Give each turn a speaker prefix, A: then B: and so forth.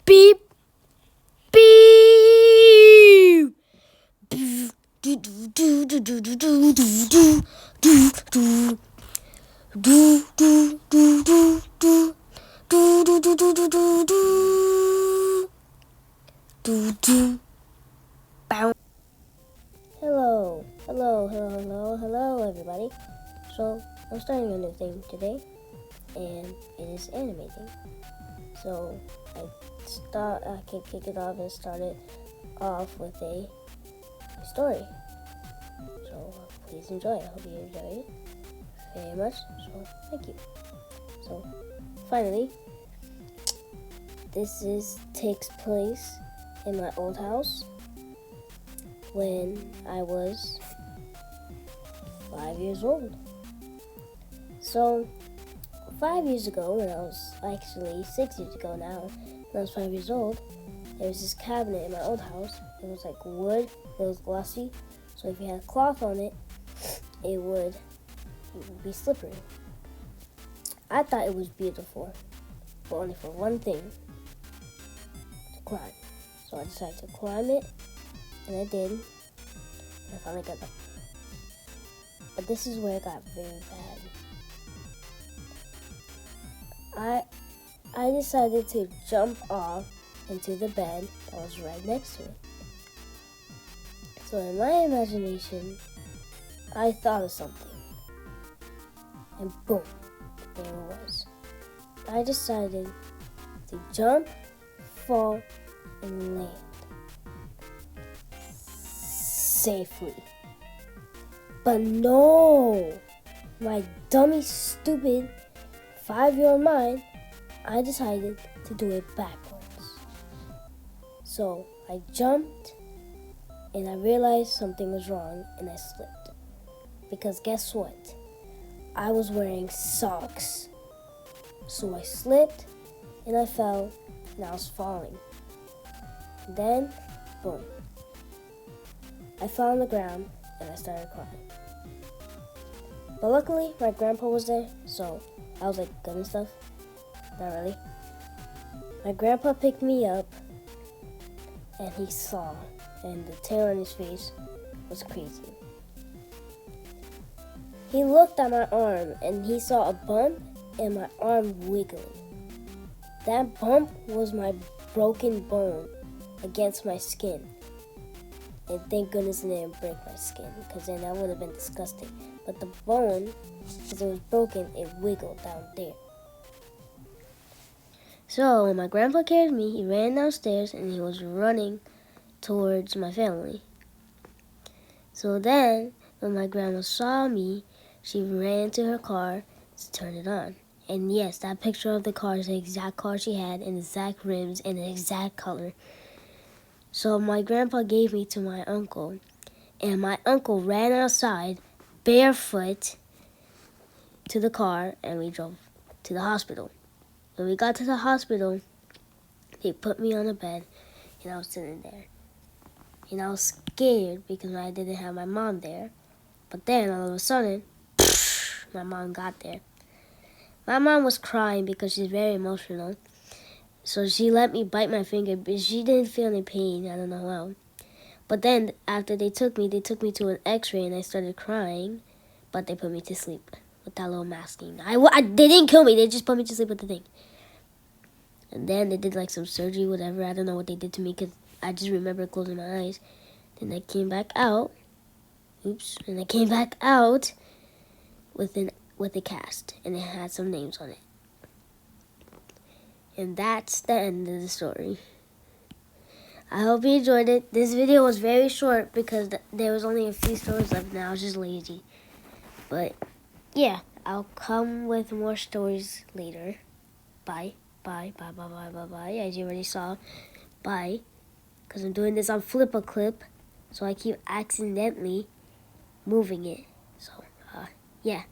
A: Beep, beep. Do do do do do do do do do do do do do do do do. Do do do do do do do do. Bow. Hello, everybody. So I'm starting a new thing today, and it is animating. So I can kick it off and start it off with a story. So please enjoy. I hope you enjoy it very much. So thank you. So finally, this takes place in my old house when I was 5 years old. So 5 years ago, when I was actually 6 years ago now, when I was 5 years old, there was this cabinet in my old house. It was like wood, it was glossy, so if you had cloth on it, it would be slippery. I thought it was beautiful, but only for one thing, to climb. So I decided to climb it, and I did. I finally got up. But this is where it got very bad. I decided to jump off into the bed that was right next to it. So in my imagination, I thought of something. And boom, there it was. I decided to jump, fall, and land safely. But no, my dummy, stupid 5-year-old mind, I decided to do it backwards. So I jumped, and I realized something was wrong, and I slipped. Because guess what? I was wearing socks. So I slipped, and I fell, and I was falling. Then, boom. I fell on the ground, and I started crying. But luckily, my grandpa was there, so I was like good and stuff. Not really. My grandpa picked me up, and he saw, and the tear on his face was crazy. He looked at my arm, and he saw a bump and my arm wiggling. That bump was my broken bone against my skin. And thank goodness it didn't break my skin, because then that would have been disgusting. But the bone, because it was broken, it wiggled down there. So when my grandpa carried me, he ran downstairs and he was running towards my family. So then, when my grandma saw me, she ran to her car to turn it on. And yes, that picture of the car is the exact car she had, and the exact rims, and the exact color. So my grandpa gave me to my uncle, and my uncle ran outside barefoot to the car, and we drove to the hospital. When we got to the hospital, they put me on a bed, and I was sitting there. And I was scared because I didn't have my mom there. But then all of a sudden, my mom got there. My mom was crying because she's very emotional. So she let me bite my finger, but she didn't feel any pain. I don't know how. But then after they took me to an x-ray, and I started crying. But they put me to sleep with that little masking. They didn't kill me. They just put me to sleep with the thing. And then they did like some surgery, whatever. I don't know what they did to me because I just remember closing my eyes. Then I came back out. And I came back out with a cast, and it had some names on it. And that's the end of the story. I hope you enjoyed it. This video was very short because there was only a few stories left, and I was just lazy. But yeah, I'll come with more stories later. Bye. Bye. Bye. Bye. Bye. Bye. Bye. As you already saw. Bye. Because I'm doing this on Flip a Clip, so I keep accidentally moving it. So, yeah.